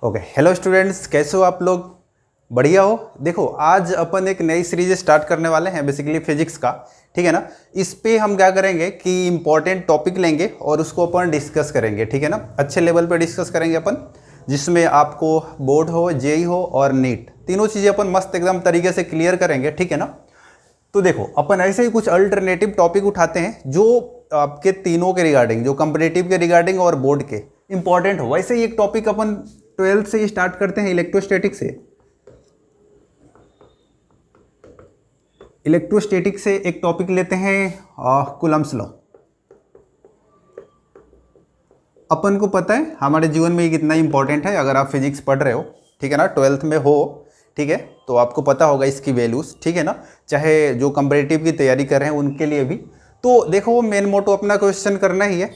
Okay, hello students, कैसे हो आप लोग? बढ़िया हो? देखो, आज अपन एक नई सीरीज स्टार्ट करने वाले हैं बेसिकली फिजिक्स का। ठीक है ना। इस पे हम क्या करेंगे कि इंपॉर्टेंट टॉपिक लेंगे और उसको अपन डिस्कस करेंगे। ठीक है ना, अच्छे लेवल पे डिस्कस करेंगे अपन, जिसमें आपको बोर्ड हो, जेई हो और नीट, तीनों चीज़ें अपन मस्त एकदम तरीके से क्लियर करेंगे। ठीक है ना। तो देखो, अपन ऐसे ही कुछ अल्टरनेटिव टॉपिक उठाते हैं जो आपके तीनों के रिगार्डिंग, जो कंपटीटिव के रिगार्डिंग और बोर्ड के इंपॉर्टेंट हो। वैसे ही एक टॉपिक अपन 12th से ही स्टार्ट करते हैं, इलेक्ट्रोस्टैटिक से। इलेक्ट्रोस्टैटिक से एक टॉपिक लेते हैं कूलम्ब्स लॉ। अपन को पता है हमारे जीवन में ये कितना इंपॉर्टेंट है। अगर आप फिजिक्स पढ़ रहे हो, ठीक है ना, 12th में हो, ठीक है, तो आपको पता होगा इसकी वैल्यूज। ठीक है ना, चाहे जो कंपैरेटिव की तैयारी कर रहे हैं उनके लिए भी। तो देखो, वो मेन मोटो अपना क्वेश्चन करना ही है,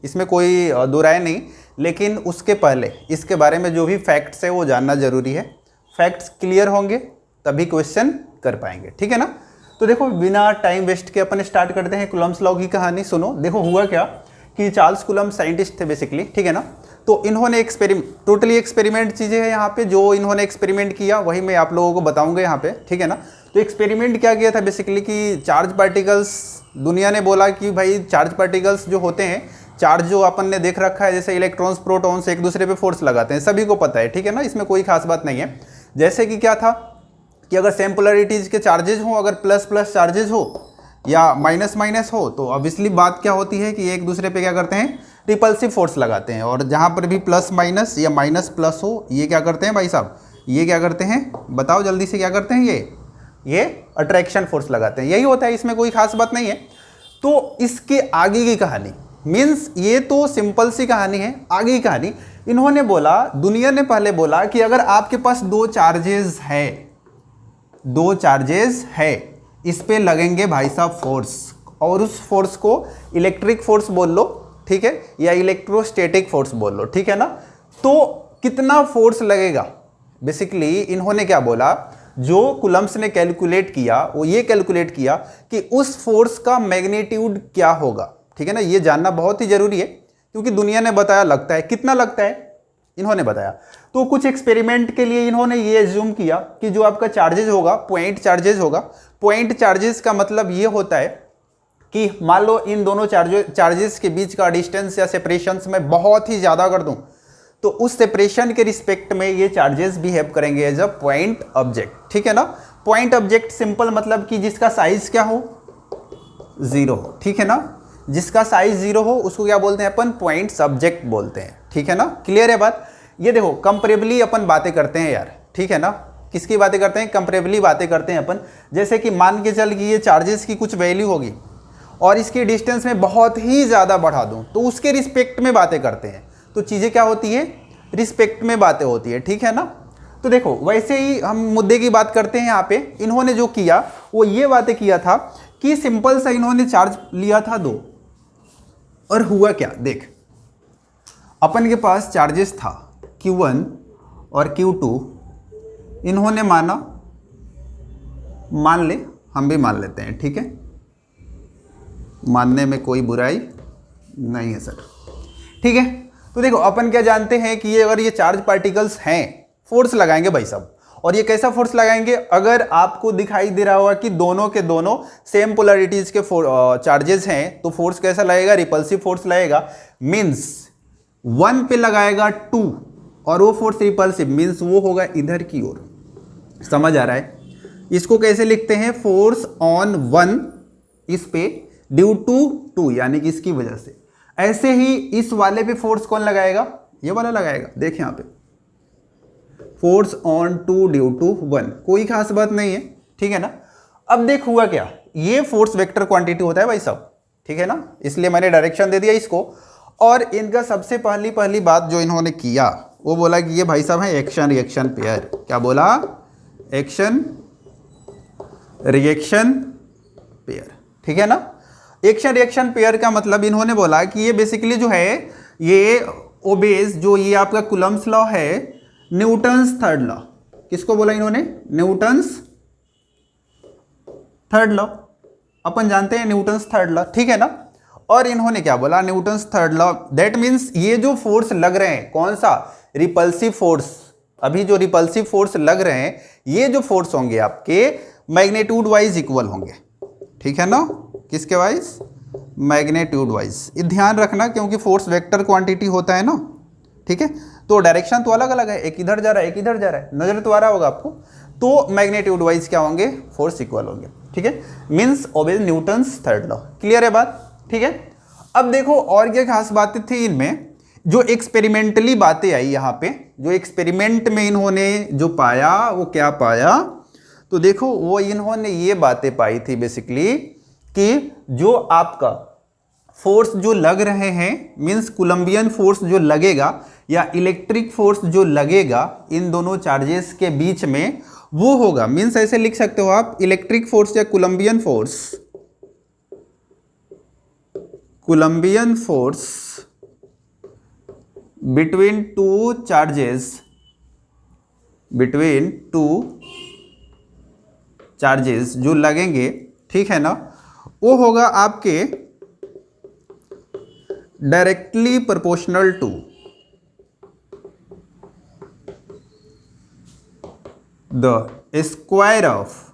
इसमें कोई दो राय नहीं। लेकिन उसके पहले इसके बारे में जो भी फैक्ट्स है वो जानना जरूरी है। फैक्ट्स क्लियर होंगे तभी क्वेश्चन कर पाएंगे। ठीक है ना। तो देखो, बिना टाइम वेस्ट के अपन स्टार्ट करते हैं कूलम्ब्स लॉ की कहानी। सुनो, देखो हुआ क्या कि चार्ल्स कूलम्ब साइंटिस्ट थे बेसिकली। ठीक है ना। तो इन्होंने टोटली एक्सपेरिमेंट चीज़ें हैं यहाँ पे, जो इन्होंने एक्सपेरिमेंट किया वही मैं आप लोगों को बताऊंगा यहाँ पे। ठीक है ना। तो एक्सपेरिमेंट क्या किया था बेसिकली कि चार्ज पार्टिकल्स, दुनिया ने बोला कि भाई चार्ज पार्टिकल्स जो होते हैं, चार्ज जो अपन ने देख रखा है, जैसे इलेक्ट्रॉन्स प्रोटॉन्स एक दूसरे पे फोर्स लगाते हैं, सभी को पता है। ठीक है ना, इसमें कोई खास बात नहीं है। जैसे कि क्या था कि अगर सेम पोलैरिटीज के चार्जेज हो, अगर प्लस प्लस चार्जेज हो या माइनस माइनस हो, तो ऑब्वियसली बात क्या होती है कि एक दूसरे पे क्या करते हैं, रिपल्सिव फोर्स लगाते हैं। और जहाँ पर भी प्लस माइनस या माइनस प्लस हो, ये क्या करते हैं भाई साहब, ये क्या करते हैं, बताओ जल्दी से, क्या करते हैं, ये अट्रैक्शन फोर्स लगाते हैं। यही होता है, इसमें कोई खास बात नहीं है। तो इसके आगे की कहानी मीन्स, ये तो सिंपल सी कहानी है। आगे की कहानी, इन्होंने बोला, दुनिया ने पहले बोला कि अगर आपके पास दो चार्जेस है, इस पे लगेंगे भाई साहब फोर्स, और उस फोर्स को इलेक्ट्रिक फोर्स बोल लो, ठीक है, या इलेक्ट्रोस्टैटिक फोर्स बोल लो। ठीक है ना। तो कितना फोर्स लगेगा, बेसिकली इन्होंने क्या बोला, जो कूलम्ब्स ने कैलकुलेट किया, वो ये कैलकुलेट किया कि उस फोर्स का मैग्नीट्यूड क्या होगा। ठीक है ना, ये जानना बहुत ही जरूरी है, क्योंकि दुनिया ने बताया लगता है, कितना लगता है इन्होंने बताया। तो कुछ एक्सपेरिमेंट के लिए इन्होंने ये एज्यूम किया कि जो आपका चार्जेज होगा, पॉइंट चार्जेज होगा। पॉइंट चार्जेस का मतलब ये होता है कि मान लो इन दोनों चार्जेस के बीच का डिस्टेंस या सेपरेशन मैं बहुत ही ज़्यादा कर दूं, तो उस सेपरेशन के रिस्पेक्ट में ये चार्जेस बिहेव करेंगे एज अ पॉइंट ऑब्जेक्ट। ठीक है ना। पॉइंट ऑब्जेक्ट सिंपल मतलब कि जिसका साइज क्या हो, जीरो हो। ठीक है ना, जिसका साइज जीरो हो उसको क्या बोलते हैं अपन, पॉइंट सब्जेक्ट बोलते हैं। ठीक है ना, क्लियर है बात। ये देखो, कंपेरेबली अपन बातें करते हैं यार। ठीक है ना, किसकी बातें करते हैं, कंपेरेबली बातें करते हैं अपन। जैसे कि मान के चल कि ये चार्जेस की कुछ वैल्यू होगी और इसकी डिस्टेंस में बहुत ही ज़्यादा बढ़ा दूँ, तो उसके रिस्पेक्ट में बातें करते हैं। तो चीज़ें क्या होती है, रिस्पेक्ट में बातें होती है। ठीक है ना। तो देखो, वैसे ही हम मुद्दे की बात करते हैं यहाँ पे। इन्होंने जो किया वो ये बातें किया था कि सिंपल सा इन्होंने चार्ज लिया था दो, और हुआ क्या देख, अपन के पास चार्जेस था Q1 और Q2। इन्होंने माना, मान ले, हम भी मान लेते हैं, ठीक है, मानने में कोई बुराई नहीं है सर। ठीक है। तो देखो, अपन क्या जानते हैं कि ये अगर ये चार्ज पार्टिकल्स हैं, फोर्स लगाएंगे भाई साहब। और ये कैसा फोर्स लगाएंगे, अगर आपको दिखाई दे रहा होगा कि दोनों के दोनों सेम पोलैरिटीज के चार्जेस हैं, तो फोर्स कैसा लगेगा, रिपल्सिव फोर्स लगेगा। मींस 1 पे लगाएगा 2, और वो फोर्स रिपल्सिव मींस वो होगा इधर की ओर। समझ आ रहा है। इसको कैसे लिखते हैं, फोर्स ऑन 1 इस पे ड्यू टू 2, यानी कि इसकी वजह से। ऐसे ही इस वाले पे फोर्स कौन लगाएगा, ये वाला लगाएगा। देख यहाँ पे, फोर्स ऑन 2 ड्यू टू 1, कोई खास बात नहीं है। ठीक है ना। अब देख हुआ क्या, ये फोर्स वेक्टर क्वांटिटी होता है भाई साहब। ठीक है ना, इसलिए मैंने डायरेक्शन दे दिया इसको। और इनका सबसे पहली बात जो इन्होंने किया, वो बोला कि ये भाई साहब है एक्शन रिएक्शन पेयर। क्या बोला, एक्शन रिएक्शन पेयर। ठीक है ना। एक्शन रिएक्शन पेयर का मतलब इन्होंने बोला कि ये बेसिकली जो है, ये ओबेज, जो ये आपका कूलम्ब्स लॉ है, न्यूटन्स थर्ड लॉ। किसको बोला इन्होंने, न्यूटन्स थर्ड लॉ। अपन जानते हैं न्यूटन्स थर्ड लॉ। ठीक है ना। और इन्होंने क्या बोला, Newton's third law, that means ये जो फोर्स लग रहे हैं, कौन सा, रिपल्सिव फोर्स, अभी जो रिपल्सिव फोर्स लग रहे हैं ये जो फोर्स होंगे आपके मैग्नीट्यूड वाइज इक्वल होंगे, ठीक है ना, किसके वाइज, मैग्नीट्यूड वाइज। ये ध्यान रखना क्योंकि फोर्स वेक्टर क्वांटिटी होता है ना, ठीक है, तो डायरेक्शन तो अलग अलग है, एक इधर जा रहा है एक इधर जा रहा है, नजर तो आ रहा होगा आपको, तो मैग्नीट्यूड वाइज क्या होंगे, फोर्स इक्वल होंगे, ठीक है, मींस ओबे न्यूटन्स थर्ड लॉ। क्लियर है बात, ठीक है। अब देखो और क्या खास बातें थी इनमें, जो एक्सपेरिमेंटली बातें आई यहाँ पे, जो एक्सपेरिमेंट में इन्होंने जो पाया वो क्या पाया, तो देखो वो इन्होंने ये बातें पाई थी बेसिकली कि जो आपका फोर्स जो लग रहे हैं, मींस कोलंबियन फोर्स जो लगेगा या इलेक्ट्रिक फोर्स जो लगेगा इन दोनों चार्जेस के बीच में, वो होगा, मींस ऐसे लिख सकते हो आप, इलेक्ट्रिक फोर्स या Coulombian force, Coulombian force between two charges, between two charges जो लगेंगे, ठीक है ना, वो होगा आपके directly proportional to the square of,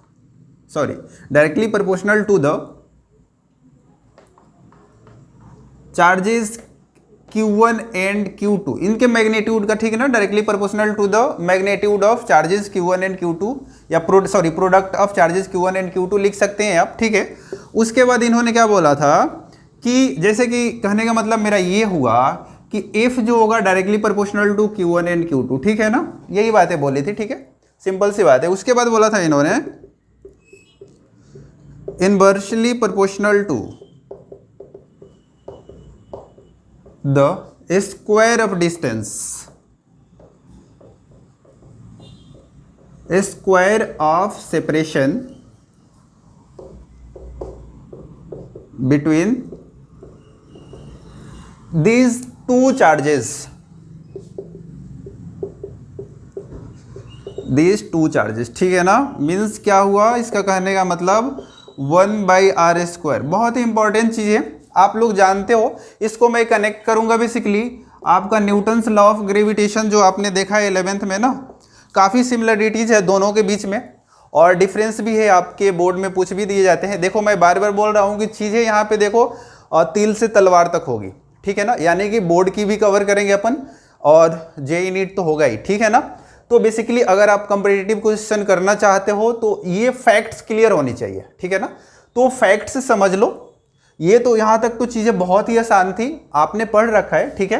sorry, directly proportional to the charges Q1 and Q2, इनके मैग्नीट्यूड का, ठीक है ना, directly proportional to the magnitude of charges Q1 and Q2, या product of charges Q1 and Q2 लिख सकते हैं आप, ठीक है। उसके बाद इन्होंने क्या बोला था कि जैसे कि कहने का मतलब मेरा ये हुआ कि F जो होगा directly proportional to Q1 and Q2, ठीक है ना, यही बातें बोली थी, ठीक है, सिंपल सी बात है। उसके बाद बोला था इन्होंने inversely proportional to the square of distance, square of separation between these two charges, ठीक है ना, मीन्स क्या हुआ, इसका कहने का मतलब 1/r², बहुत ही इंपॉर्टेंट चीज है, आप लोग जानते हो, इसको मैं कनेक्ट करूंगा बेसिकली आपका न्यूटन्स लॉ ऑफ ग्रेविटेशन जो आपने देखा है 11th में ना, काफ़ी सिमिलरिटीज है दोनों के बीच में और डिफरेंस भी है, आपके बोर्ड में पूछ भी दिए जाते हैं। देखो मैं बार बार बोल रहा हूँ कि चीज़ें यहाँ पे देखो तिल से तलवार तक होगी, ठीक है ना, यानी कि बोर्ड की भी कवर करेंगे अपन और जेईई नीट तो होगा ही, ठीक है ना। तो बेसिकली अगर आप कंपिटिटिव क्वेश्चन करना चाहते हो तो ये फैक्ट्स क्लियर होनी चाहिए, ठीक है ना, तो फैक्ट्स समझ लो। ये तो यहाँ तक तो चीज़ें बहुत ही आसान थी, आपने पढ़ रखा है, ठीक है,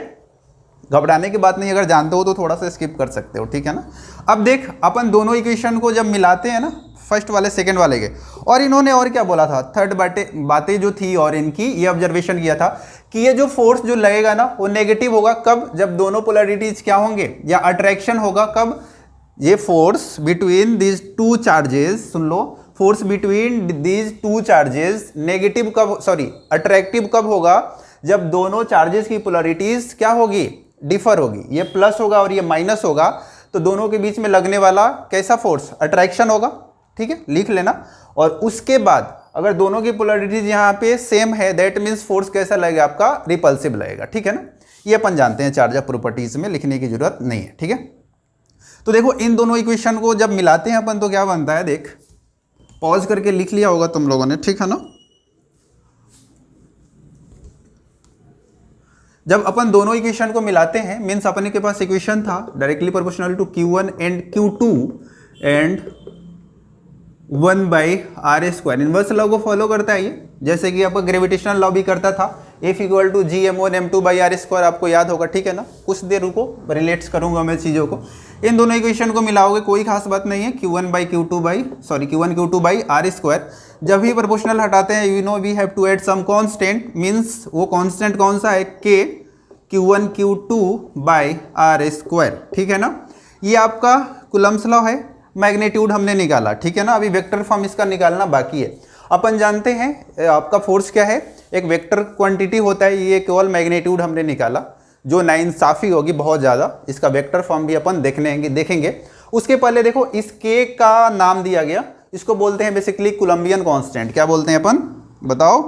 घबराने की बात नहीं, अगर जानते हो तो थोड़ा सा स्किप कर सकते हो, ठीक है ना। अब देख अपन दोनों इक्वेशन को जब मिलाते हैं ना, फर्स्ट वाले सेकंड वाले के, और इन्होंने और क्या बोला था, थर्ड बातें जो थी, और इनकी ये ऑब्जर्वेशन किया था कि ये जो फोर्स जो लगेगा ना वो नेगेटिव होगा, कब, जब दोनों पोलैरिटीज क्या होंगे, या अट्रैक्शन होगा कब, ये force between these two charges, soon low, force between these two charges negative कब, सॉरी अट्रैक्टिव कब होगा, जब दोनों चार्जेस की पोलैरिटीज क्या होगी, डिफर होगी, ये प्लस होगा और ये माइनस होगा, तो दोनों के बीच में लगने वाला कैसा फोर्स, अट्रैक्शन होगा, ठीक है, लिख लेना। और उसके बाद अगर दोनों की पोलैरिटीज यहाँ पे सेम है, दैट मीन्स फोर्स कैसा लगेगा आपका, रिपल्सिव लगेगा, ठीक है ना, ये अपन जानते हैं, चार्ज ऑफ प्रॉपर्टीज में लिखने की जरूरत नहीं है, ठीक है। तो देखो इन दोनों इक्वेशन को जब मिलाते हैं अपन तो क्या बनता है, देख पॉज करके लिख लिया होगा तुम लोगों ने, ठीक है ना। जब अपन दोनों इक्वेशन को मिलाते हैं, मीन्स अपने के पास इक्वेशन था directly proportional to Q1 and Q2 and 1/r², inverse law को फॉलो करता है ये, जैसे कि आपका ग्रेविटेशनल लॉ भी करता था, F = Gm1m2/r², आपको याद होगा, ठीक है ना। कुछ देर रुको, रिलेट्स करूंगा मैं चीज़ों को। इन दोनों इक्वेशन को मिलाओगे, कोई खास बात नहीं है, Q1Q2/r²। जब भी प्रोपोर्शनल हटाते हैं, you know we have to add some constant, means वो कांस्टेंट कौन सा है, K Q1Q2/r², ठीक है ना। ये आपका कूलम्ब्स लॉ है, मैग्नीट्यूड हमने निकाला, ठीक है ना। अभी वेक्टर फॉर्म इसका निकालना बाकी है। अपन जानते हैं आपका फोर्स क्या है, एक वेक्टर क्वांटिटी होता है, ये केवल मैग्नीट्यूड हमने निकाला, जो नाइंसाफी होगी बहुत ज़्यादा, इसका वेक्टर फॉर्म भी अपन देखेंगे। उसके पहले देखो इस K का नाम दिया गया, इसको बोलते हैं बेसिकली कोलंबियन कांस्टेंट। क्या बोलते हैं अपन, बताओ,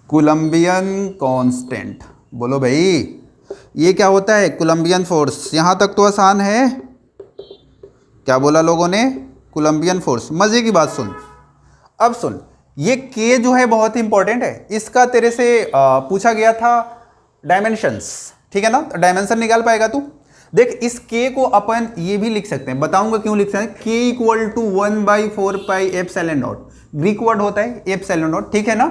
कोलंबियन कांस्टेंट, बोलो भाई, ये क्या होता है? Coulombian force. यहाँ तक तो आसान है। क्या बोला लोगों ने? Coulombian force. मजे की बात सुन, अब सुन, ये के जो है बहुत इंपॉर्टेंट है। इसका तेरे से पूछा गया था डायमेंशंस, ठीक है ना? तो डायमेंशन निकाल पाएगा तू? देख, इस के को अपन ये भी लिख सकते हैं, बताऊंगा क्यों लिख सकते हैं। K equal to 1/4 epsilon naught, Greek word होता है एप्सिलॉन नॉट, ठीक है ना?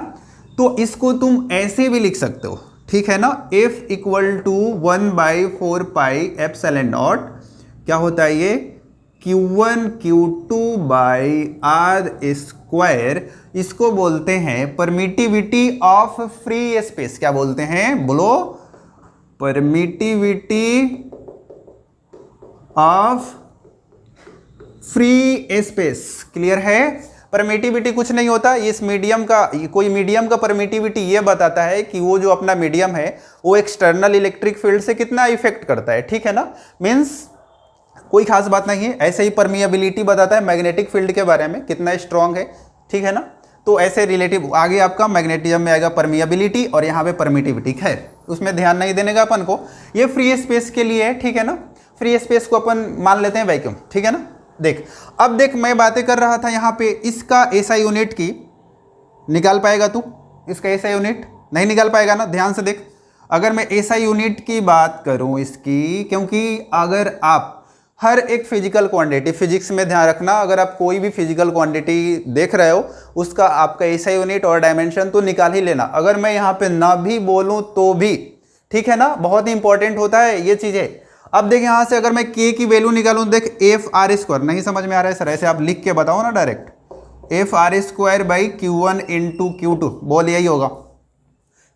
तो इसको तुम ऐसे भी लिख सकते हो, ठीक है ना? F equal to 1/4 epsilon naught क्या होता है ये? Q1 Q2 by R square. इसको बोलते हैं परमिटिविटी ऑफ फ्री स्पेस। क्या बोलते हैं? बोलो, permittivity of free space. Clear है? परमिटिविटी कुछ नहीं होता, इस मीडियम का, कोई मीडियम का परमिटिविटी ये बताता है कि वो जो अपना मीडियम है वो एक्सटर्नल इलेक्ट्रिक फील्ड से कितना इफेक्ट करता है, ठीक है ना? मीन्स कोई खास बात नहीं है। ऐसे ही परमिएबिलिटी बताता है मैग्नेटिक फील्ड के बारे में, कितना स्ट्रांग है, ठीक है ना? तो ऐसे रिलेटिव आगे आपका मैग्नेटिज्म में आएगा परमिएबिलिटी, और यहाँ पे परमिटिविटी। खैर, उसमें ध्यान नहीं देने का अपन को। ये फ्री स्पेस के लिए है, ठीक है ना? फ्री स्पेस को अपन मान लेते हैं वैक्यूम, ठीक है ना? देख, अब देख, मैं बातें कर रहा था यहाँ पे इसका एसआई यूनिट की। निकाल पाएगा तू इसका एसआई यूनिट? नहीं निकाल पाएगा ना? ध्यान से देख, अगर मैं एसआई यूनिट की बात करूँ इसकी, क्योंकि अगर आप हर एक फिजिकल क्वांटिटी, फिजिक्स में ध्यान रखना, अगर आप कोई भी फिजिकल क्वांटिटी देख रहे हो उसका आपका एसआई यूनिट और डायमेंशन तो निकाल ही लेना। अगर मैं यहाँ पे ना भी बोलूँ तो भी, ठीक है ना? बहुत ही इंपॉर्टेंट होता है ये चीज़ें। अब देख, यहाँ से अगर मैं के की वैल्यू निकालूँ, देख एफ आर स्क्वायर, नहीं समझ में आ रहा है सर? ऐसे आप लिख के बताओ ना direct, F R square by Q1 into Q2। बोल, यही होगा,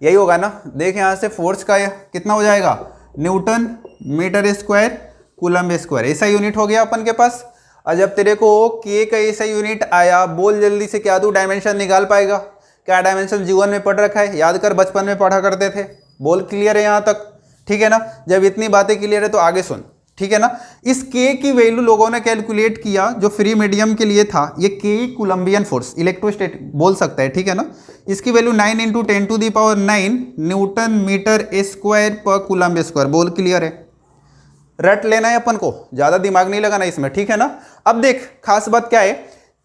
यही होगा ना? देख, यहाँ से फोर्स का कितना हो जाएगा? Newton metre square coulomb square. ऐसा यूनिट हो गया अपन के पास। और जब तेरे को के का ऐसा यूनिट आया, बोल जल्दी से, क्या तू डायमेंशन निकाल पाएगा? क्या डायमेंशन जीवन में पढ़ रखा है? याद कर, बचपन में पढ़ा करते थे। बोल, क्लियर है यहाँ तक? ठीक है ना? जब इतनी बातें क्लियर है तो आगे सुन, ठीक है ना? इस के की वैल्यू लोगों ने कैलकुलेट किया जो फ्री मीडियम के लिए था। ये के कोलंबियन फोर्स, इलेक्ट्रोस्टैटिक बोल सकता है, ठीक है ना? इसकी वैल्यू 9 × 10⁹ न्यूटन मीटर स्क्वायर पर कूलम्ब स्क्वायर। बोल, क्लियर है? रट लेना है अपन को, ज्यादा दिमाग नहीं लगाना इसमें, ठीक है ना? अब देख, खास बात क्या है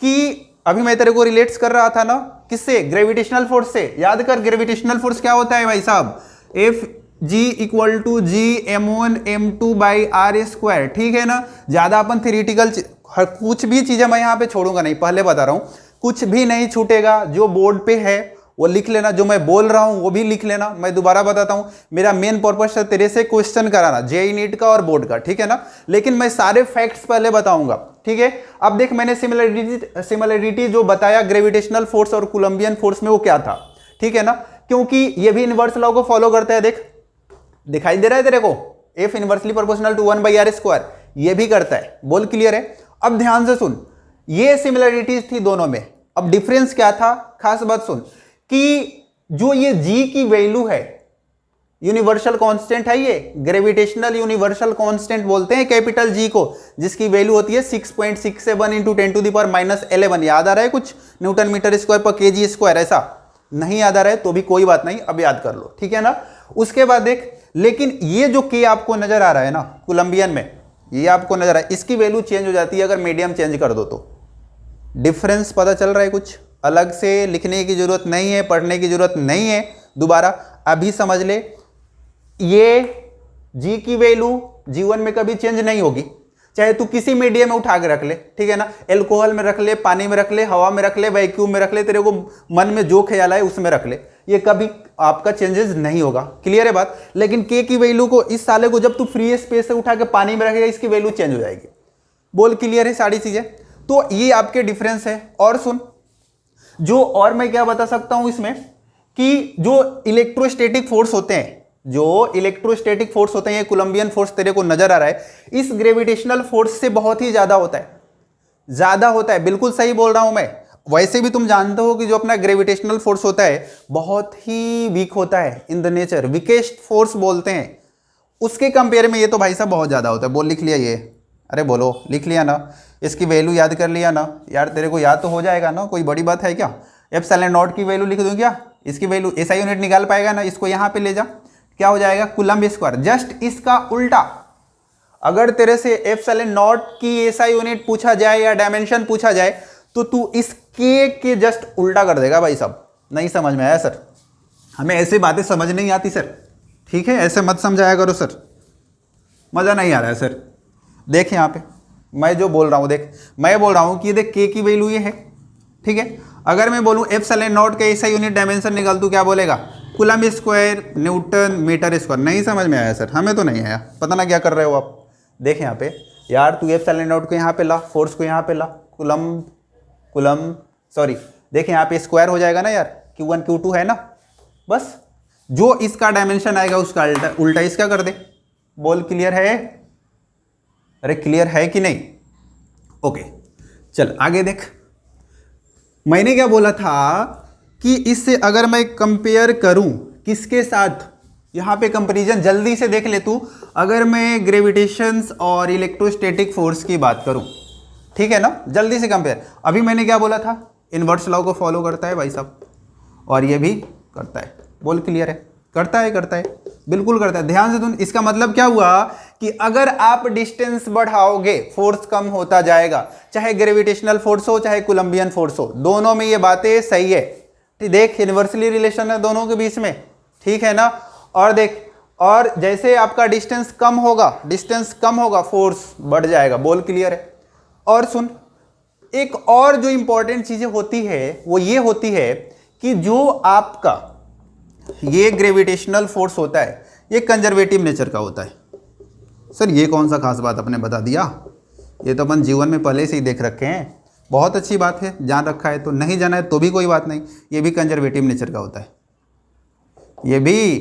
कि अभी मैं तेरे को रिलेट्स कर रहा था ना, किससे? ग्रेविटेशनल फोर्स से। याद कर, ग्रेविटेशनल फोर्स क्या होता है भाई साहब? F G equal to G m1m2/r², ठीक है ना? ज्यादा अपन थ्योरेटिकल कुछ भी चीजें मैं यहाँ पे छोड़ूंगा नहीं, पहले बता रहा हूँ, कुछ भी नहीं छूटेगा। जो बोर्ड पे है वो लिख लेना, जो मैं बोल रहा हूं वो भी लिख लेना। मैं दोबारा बताता हूं, मेरा मेन पर्पस है तेरे से क्वेश्चन कराना, जेईई नीट का और बोर्ड का, ठीक है ना? लेकिन मैं सारे फैक्ट्स पहले बताऊंगा, ठीक है? अब देख, मैंने सिमिलरिटी जो बताया ग्रेविटेशनल फोर्स और कोलंबियन फोर्स में, वो क्या था, ठीक है ना? क्योंकि ये भी इनवर्स लॉ को फॉलो करता है। देख, दिखाई दे रहा है तेरे को? F inversely proportional to 1/r², ये भी करता है। बोल, क्लियर है? अब ध्यान से सुन, ये सिमिलरिटीज थी दोनों में। अब डिफरेंस क्या था? खास बात सुन कि जो ये G की वैल्यू है, यूनिवर्सल कांस्टेंट है, ये ग्रेविटेशनल यूनिवर्सल कांस्टेंट बोलते हैं कैपिटल G को, जिसकी वैल्यू होती है 6.67 × 10⁻11। याद आ रहा है कुछ? न्यूटन मीटर स्क्वायर पर kg स्क्वायर। ऐसा नहीं याद आ रहा है तो भी कोई बात नहीं, अब याद कर लो, ठीक है ना? उसके बाद देख, लेकिन ये जो के आपको नजर आ रहा है ना कोलंबियन में, ये आपको नजर आ रहा है, इसकी वैल्यू चेंज हो जाती है अगर मीडियम चेंज कर दो तो। डिफरेंस पता चल रहा है? कुछ अलग से लिखने की जरूरत नहीं है, पढ़ने की जरूरत नहीं है, दोबारा अभी समझ ले। ये G की वैल्यू जीवन में कभी चेंज नहीं होगी, चाहे तू किसी मीडियम में उठा के रख ले, ठीक है ना? एल्कोहल में रख ले, पानी में रख ले, हवा में रख ले, वैक्यूम में रख ले, तेरे को मन में जो ख्याल आए उसमें रख ले, ये कभी आपका चेंजेस नहीं होगा। क्लियर है बात? लेकिन के की वैल्यू को, इस साले को जब तू फ्री स्पेस से उठा के पानी में रखेगा, इसकी वैल्यू चेंज हो जाएगी। बोल, क्लियर है सारी चीजें? तो ये आपके डिफरेंस है। और सुन, जो और मैं क्या बता सकता हूं इसमें, कि जो इलेक्ट्रोस्टैटिक फोर्स होते हैं, जो इलेक्ट्रोस्टैटिक फोर्स होते हैं, ये कोलंबियन फोर्स तेरे को नजर आ रहा है, इस ग्रेविटेशनल फोर्स से बहुत ही ज्यादा होता है, ज्यादा होता है। बिल्कुल सही बोल रहा हूं मैं। वैसे भी तुम जानते हो कि जो अपना ग्रेविटेशनल फोर्स होता है बहुत ही वीक होता है, in the nature weakest force बोलते हैं। उसके कंपेयर में ये तो भाई साहब बहुत ज्यादा होता है। बोल, लिख लिया ये? अरे बोलो, लिख लिया ना? इसकी वैल्यू याद कर लिया ना? यार तेरे को याद तो हो जाएगा ना, कोई बड़ी बात है क्या? एप्सिलॉन नॉट की वैल्यू लिख दूं क्या? इसकी वैल्यू एसआई यूनिट निकाल पाएगा ना? इसको यहाँ पे ले जा, क्या हो जाएगा, कूलम्ब स्क्वायर। जस्ट इसका उल्टा, अगर तेरे से एप्सिलॉन नॉट की एसआई यूनिट पूछा जाए या डायमेंशन पूछा जाए तो तू इस के जस्ट उल्टा कर देगा भाई साहब। नहीं समझ में आया सर, हमें ऐसी बातें समझ नहीं आती सर, ठीक है, ऐसे मत समझाया करो सर, मज़ा नहीं आ रहा है सर। देख यहाँ पे मैं जो बोल रहा हूँ, देख मैं बोल रहा हूँ कि देख के की वैल्यू ये है, ठीक है। अगर मैं बोलूँ एप्सिलॉन नॉट का ऐसा यूनिट डायमेंशन निकाल, तू क्या बोलेगा, coulomb square newton metre square. नहीं समझ में आया सर, हमें तो नहीं आया, पता ना क्या कर रहे हो आप। देख यहाँ पे यार, तू एप्सिलॉन नॉट को यहाँ पे ला, फोर्स को यहाँ पे ला, कूलम्ब सॉरी, देख यहाँ पे स्क्वायर हो जाएगा ना यार, Q1 Q2 है ना, बस जो इसका डायमेंशन आएगा उसका उल्टा इसका कर दे। बोल क्लियर है, अरे क्लियर है कि नहीं, ओके चल आगे देख। मैंने क्या बोला था कि इससे अगर मैं कंपेयर करूं किसके साथ, यहाँ पे कंपैरिजन जल्दी से देख ले तू। अगर मैं ग्रेविटेशंस और इलेक्ट्रोस्टैटिक फोर्स की बात करूं, ठीक है ना, जल्दी से कंपेयर। अभी मैंने क्या बोला था, इन्वर्स लॉ को फॉलो करता है भाई साहब, और ये भी करता है। बोल क्लियर है, करता है बिल्कुल करता है। ध्यान से सुन, इसका मतलब क्या हुआ कि अगर आप डिस्टेंस बढ़ाओगे फोर्स कम होता जाएगा, चाहे ग्रेविटेशनल फोर्स हो चाहे कोलंबियन फोर्स हो, दोनों में ये बातें सही है। देख इन्वर्सली रिलेशन है दोनों के बीच में, ठीक है ना। और देख, और जैसे आपका डिस्टेंस कम होगा फोर्स बढ़ जाएगा। बोल क्लियर है। और सुन, एक और जो इंपॉर्टेंट चीजें होती है वो ये होती है कि जो आपका ये ग्रेविटेशनल फोर्स होता है ये कंजर्वेटिव नेचर का होता है। सर ये कौन सा खास बात आपने बता दिया, ये तो अपन जीवन में पहले से ही देख रखे हैं। बहुत अच्छी बात है, जान रखा है तो, नहीं जाना है तो भी कोई बात नहीं, ये भी कंजर्वेटिव नेचर का होता है, ये भी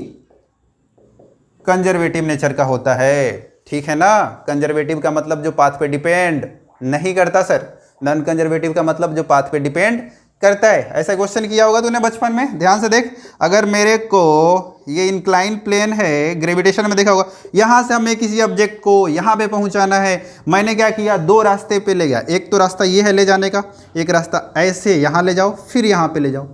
कंजर्वेटिव नेचर का होता है, ठीक है ना। कंजर्वेटिव का मतलब जो पाथ पे डिपेंड नहीं करता सर, नॉन कंजर्वेटिव का मतलब जो पाथ पे डिपेंड करता है। ऐसा क्वेश्चन किया होगा तूने बचपन में, ध्यान से देख। अगर मेरे को ये इंक्लाइन प्लेन है, ग्रेविटेशन में देखा होगा, यहाँ से हमें किसी ऑब्जेक्ट को यहाँ पे पहुँचाना है, मैंने क्या किया, दो रास्ते पे ले गया। एक तो रास्ता ये है ले जाने का, एक रास्ता ऐसे यहाँ ले जाओ फिर यहाँ पे ले जाओ।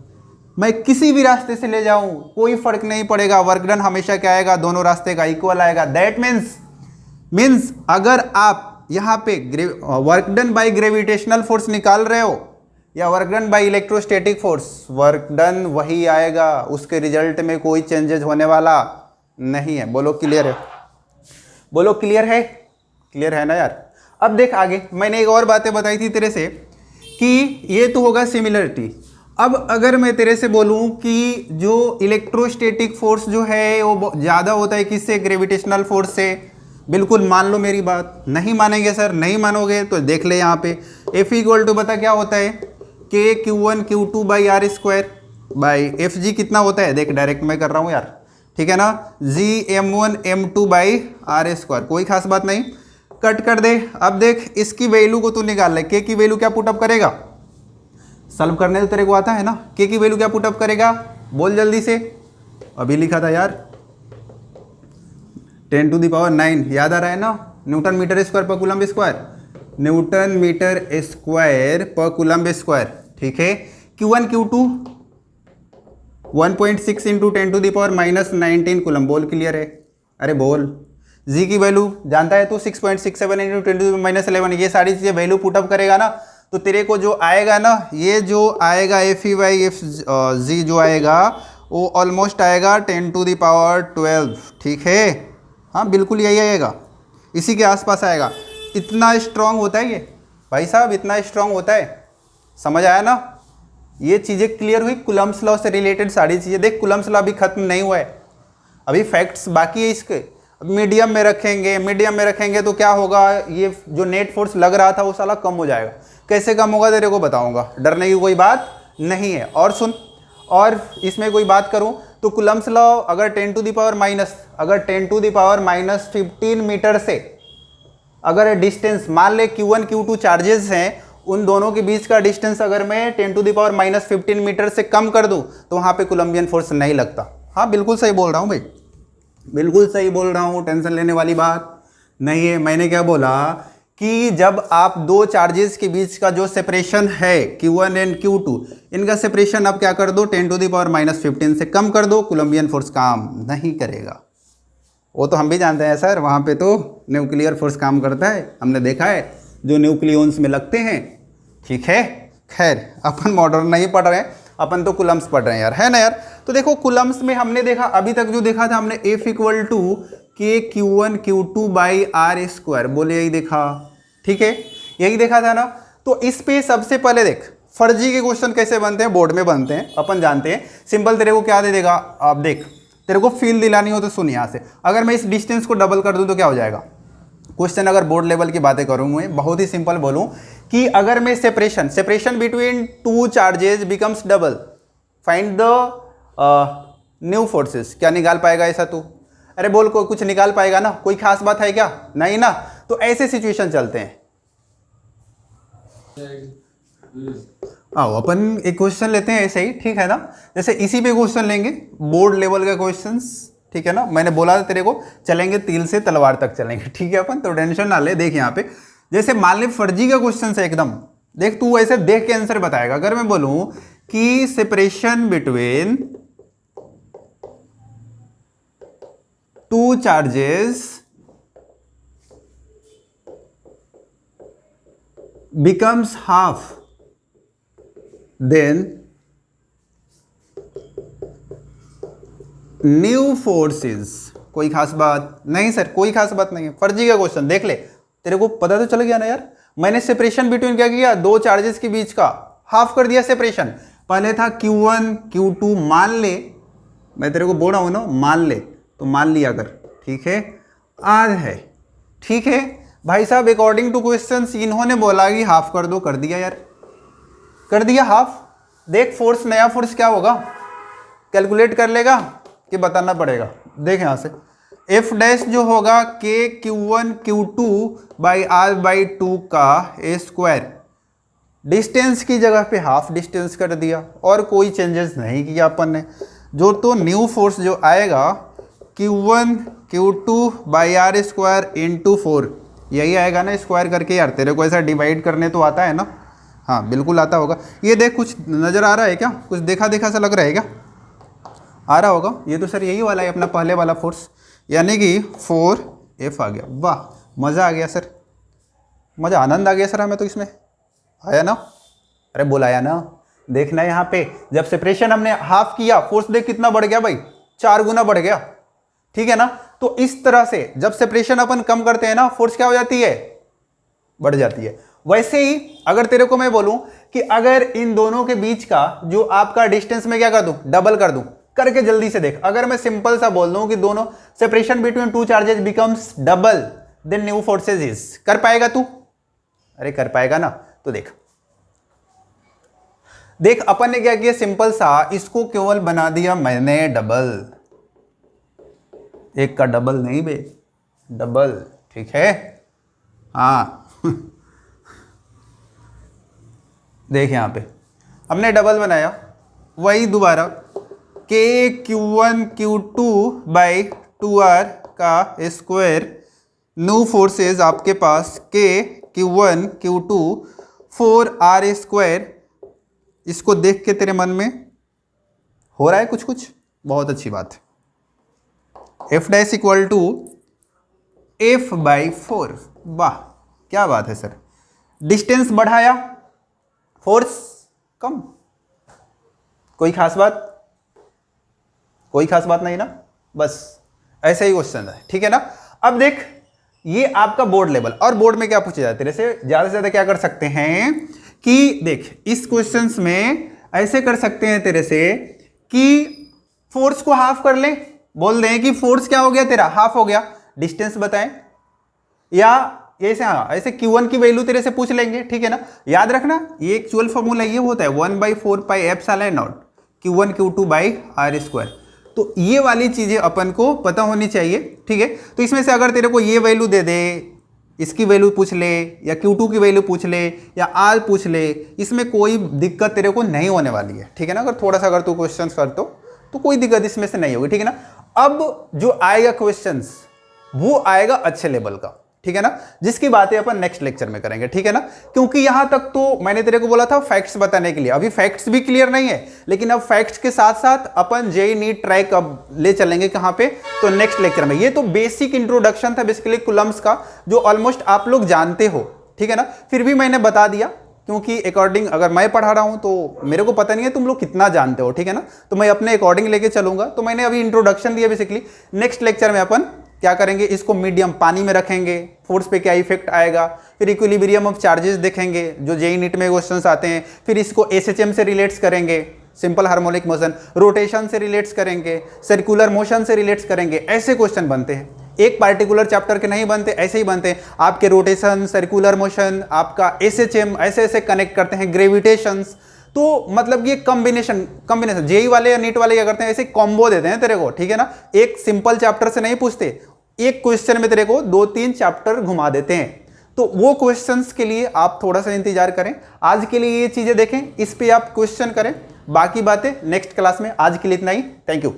मैं किसी भी रास्ते से ले जाऊँ कोई फर्क नहीं पड़ेगा, वर्क डन हमेशा क्या आएगा, दोनों रास्ते का इक्वल आएगा। दैट मीन्स अगर आप यहाँ पे work done by gravitational force निकाल रहे हो या work done by electrostatic force, work done वही आएगा, उसके रिजल्ट में कोई चेंजेस होने वाला नहीं है। बोलो क्लियर है, बोलो क्लियर है, क्लियर है ना यार। अब देख आगे, मैंने एक और बातें बताई थी तेरे से कि ये तो होगा सिमिलरिटी। अब अगर मैं तेरे से बोलूँ कि जो इलेक्ट्रोस्टैटिक फोर्स जो है वो ज़्यादा होता है किससे, ग्रेविटेशनल फोर्स से, बिल्कुल मान लो मेरी बात। नहीं मानेंगे सर, नहीं मानोगे तो देख ले यहाँ पे F इक्वल टू बता क्या होता है, K Q1 Q2 by R square by F G कितना होता है, देख डायरेक्ट मैं कर रहा हूँ यार, ठीक है ना, जी M1 M2 by R square. कोई खास बात नहीं, कट कर दे। अब देख इसकी वैल्यू को तू निकाल ले, के की वैल्यू क्या पुटअप करेगा, सॉल्व करने तो तेरे को आता है ना, के की वैल्यू क्या पुटअप करेगा, बोल जल्दी से। अभी लिखा था यार 10⁹ याद आ रहा है ना, न्यूटन मीटर स्क्वायर पर coulomb square, newton metre square पर कूलम्ब स्क्वायर, ठीक है। Q1 Q2 1.6 into 10⁻⁻19 coulomb. बोल क्लियर है, अरे बोल। जी की वैल्यू जानता है तो 6.67 इंटू 10⁻11, ये सारी चीज़ें वैल्यू पुटअप करेगा ना तो तेरे को जो आएगा ना, ये जो आएगा FE/FG जो आएगा वो ऑलमोस्ट आएगा 10⁻12, ठीक है। हाँ बिल्कुल यही आएगा, इसी के आसपास आएगा। इतना स्ट्रांग होता है ये भाई साहब, इतना स्ट्रांग होता है, समझ आया ना। ये चीज़ें क्लियर हुई, कूलम्ब्स लॉ से रिलेटेड सारी चीज़ें। देख कूलम्ब्स लॉ अभी खत्म नहीं हुआ है, अभी फैक्ट्स बाकी है इसके। मीडियम में रखेंगे तो क्या होगा, ये जो नेट फोर्स लग रहा था वो साला कम हो जाएगा। कैसे कम होगा तेरे को बताऊंगा, डरने की कोई बात नहीं है। और सुन, और इसमें कोई बात करूं तो कूलम्ब्स लॉ अगर 10⁻⁻15 मीटर से अगर डिस्टेंस मान ले Q1 Q2 चार्जेस हैं, उन दोनों के बीच का डिस्टेंस अगर मैं 10⁻⁻15 मीटर से कम कर दूं तो वहाँ पे कोलंबियन फोर्स नहीं लगता। हाँ बिल्कुल सही बोल रहा हूँ भाई, बिल्कुल सही बोल रहा हूँ, टेंशन लेने वाली बात नहीं है। मैंने क्या बोला कि जब आप दो चार्जेस के बीच का जो सेपरेशन है Q1 एंड Q2, इनका सेपरेशन आप क्या कर दो 10⁻⁻15 से कम कर दो, कोलंबियन फोर्स काम नहीं करेगा। वो तो हम भी जानते हैं सर, वहाँ पे तो न्यूक्लियर फोर्स काम करता है, हमने देखा है जो न्यूक्लियॉन्स में लगते हैं, ठीक है। खैर अपन मॉडर्न नहीं पढ़ रहे हैं, अपन तो कुलम्स पढ़ रहे हैं यार, है ना यार। तो देखो कुलम्स में हमने देखा अभी तक जो देखा था हमने F इक्वल टू के Q1 Q2 by R square, बोले यही देखा, ठीक है, यही देखा था ना। तो इस पे सबसे पहले देख फर्जी के क्वेश्चन कैसे बनते हैं, बोर्ड में बनते हैं, अपन जानते हैं। सिंपल तेरे को क्या दे देगा, आप देख, तेरे को फील दिलानी हो तो सुन यहाँ से, अगर मैं इस डिस्टेंस को डबल कर दूं तो क्या हो जाएगा। क्वेश्चन अगर बोर्ड लेवल की बातें करूँ मैं बहुत ही सिंपल बोलूँ कि अगर मैं separation between two charges becomes double, find the new forces, क्या निकाल पाएगा ऐसा तू? अरे बोल, कोई कुछ निकाल पाएगा ना? कोई खास बात है क्या? नहीं ना। तो ऐसे सिचुएशन चलते हैं। आओ अपन एक क्वेश्चन लेते हैं ऐसे ही, ठीक है ना। जैसे इसी पे क्वेश्चन लेंगे, बोर्ड लेवल का क्वेश्चंस, ठीक है ना। मैंने बोला था तेरे को चलेंगे तिल से तलवार तक चलेंगे, ठीक है अपन, तो टेंशन ना ले। देख यहाँ पे जैसे मान ले फर्जी का क्वेश्चन है एकदम, देख तू ऐसे देख के आंसर बताएगा। अगर मैं बोलूं कि separation between two charges becomes half, then new forces, कोई खास बात नहीं सर, कोई खास बात नहीं है, फर्जी का क्वेश्चन देख ले, तेरे को पता तो चल गया ना यार। मैंने सेपरेशन बिटवीन क्या किया, दो चार्जेस के बीच का हाफ कर दिया सेपरेशन। पहले था Q1 Q2, मान ले, मैं तेरे को बोल रहा हूं ना, मान ले, तो मान लिया कर, ठीक है। आज है, ठीक है भाई साहब, अकॉर्डिंग टू क्वेश्चंस इन्होंने बोला कि हाफ कर दो, कर दिया यार, कर दिया हाफ। देख फोर्स, नया फोर्स क्या होगा, कैलकुलेट कर लेगा कि बताना पड़ेगा। देख यहाँ से एफ डैश जो होगा के Q1 Q2 by R by 2 का ए स्क्वायर, डिस्टेंस की जगह पे हाफ डिस्टेंस कर दिया और कोई चेंजेस नहीं किया अपन ने। जो तो न्यू फोर्स जो आएगा Q1 Q2 by R square into 4, यही आएगा ना स्क्वायर करके। यार तेरे को ऐसा डिवाइड करने तो आता है ना? हाँ बिल्कुल आता होगा। ये देख कुछ नज़र आ रहा है क्या, कुछ देखा देखा सा लग रहा है क्या? आ रहा होगा। ये तो सर यही वाला है अपना पहले वाला फोर्स, यानी कि 4F आ गया। वाह मज़ा आ गया सर, मज़ा आनंद आ गया सर हमें तो इसमें, आया ना? अरे बोलाया ना। देखना यहाँ पे जब सेपरेशन हमने हाफ किया, फोर्स देख कितना बढ़ गया भाई, 4 गुना बढ़ गया, ठीक है ना। तो इस तरह से जब सेपरेशन अपन कम करते हैं ना, फोर्स क्या हो जाती है, बढ़ जाती है। वैसे ही अगर तेरे को मैं बोलूं कि अगर इन दोनों के बीच का जो आपका डिस्टेंस में क्या कर दूं, डबल कर दूं, करके जल्दी से देख। अगर मैं सिंपल सा बोल दूं कि दोनों separation between two charges becomes double, then new forces is, कर पाएगा तू? अरे कर पाएगा ना। तो देख देख अपन ने क्या किया, सिंपल सा इसको केवल बना दिया मैंने डबल, एक का डबल नहीं बे, डबल, ठीक है। हाँ देख यहाँ पे हमने डबल बनाया, वही दोबारा के Q1 Q2 बाई 2R का स्क्वायर, न्यू फोर्सेस आपके पास के Q1 Q2 4R स्क्वायर। इसको देख के तेरे मन में हो रहा है कुछ कुछ, बहुत अच्छी बात है। F dash equal to F by 4, वाह क्या बात है सर। डिस्टेंस बढ़ाया, फोर्स कम, कोई खास बात, कोई खास बात नहीं ना, बस ऐसा ही क्वेश्चन है, ठीक है ना। अब देख ये आपका बोर्ड लेवल, और बोर्ड में क्या पूछा जाता है तेरे से, ज्यादा से ज्यादा क्या कर सकते हैं कि देख इस क्वेश्चंस में ऐसे कर सकते हैं तेरे से कि फोर्स को हाफ कर ले, बोल दें कि फोर्स क्या हो गया तेरा, हाफ हो गया, डिस्टेंस बताएं, या ऐसे हाँ ऐसे Q1 की वैल्यू तेरे से पूछ लेंगे, ठीक है ना। याद रखना ये एक्चुअल फॉर्मूला ये होता है 1/4 pi epsilon naught Q1 Q2 by R square. तो ये वाली चीजें अपन को पता होनी चाहिए, ठीक है। तो इसमें से अगर तेरे को ये वैल्यू दे दे, इसकी वैल्यू पूछ ले, या Q2 की वैल्यू पूछ ले, या R पूछ ले, इसमें कोई दिक्कत तेरे को नहीं होने वाली है, ठीक है ना। अगर थोड़ा सा अगर तू क्वेश्चंस कर तो कोई दिक्कत इसमें से नहीं होगी, ठीक है ना। अब जो आएगा क्वेश्चंस वो आएगा अच्छे लेवल का, ठीक है ना, जिसकी बातें अपन नेक्स्ट लेक्चर में करेंगे, ठीक है ना। क्योंकि यहां तक तो मैंने तेरे को बोला था फैक्ट्स बताने के लिए, अभी फैक्ट्स भी क्लियर नहीं है, लेकिन अब फैक्ट्स के साथ साथ अपन जेईई नीट ट्रैक अब ले चलेंगे कहां पे, तो नेक्स्ट लेक्चर में। ये तो बेसिक इंट्रोडक्शन था बेसिकली कुलम्स का, जो ऑलमोस्ट आप लोग जानते हो, ठीक है ना। फिर भी मैंने बता दिया, क्योंकि अकॉर्डिंग अगर मैं पढ़ा रहा हूं तो मेरे को पता नहीं है तुम लोग कितना जानते हो, ठीक है ना, तो मैं अपने अकॉर्डिंग लेके चलूंगा। तो मैंने अभी इंट्रोडक्शन दिया बेसिकली, नेक्स्ट लेक्चर में अपन क्या करेंगे, इसको मीडियम पानी में रखेंगे, फोर्स पे क्या इफेक्ट आएगा, फिर इक्विलिब्रियम ऑफ चार्जेस देखेंगे जो जेईई नीट में क्वेश्चंस आते हैं, फिर इसको एसएचएम से रिलेट्स करेंगे, सिंपल हार्मोनिक मोशन, रोटेशन से रिलेट्स करेंगे, सर्कुलर मोशन से रिलेट्स करेंगे, ऐसे क्वेश्चन बनते हैं। एक पार्टिकुलर चैप्टर के नहीं बनते, ऐसे ही बनते हैं आपके रोटेशन, सर्कुलर मोशन, आपका एसएचएम, ऐसे ऐसे कनेक्ट करते हैं, ग्रेविटेशंस। तो मतलब ये कॉम्बिनेशन जेईई वाले या नीट वाले क्या करते हैं, ऐसे कॉम्बो देते हैं तेरे को, ठीक है ना। एक सिंपल चैप्टर से नहीं पूछते, एक क्वेश्चन में तेरे को 2-3 चैप्टर घुमा देते हैं। तो वो क्वेश्चंस के लिए आप थोड़ा सा इंतजार करें। आज के लिए ये चीजें देखें, इस पे आप क्वेश्चन करें, बाकी बातें नेक्स्ट क्लास में। आज के लिए इतना ही, थैंक यू।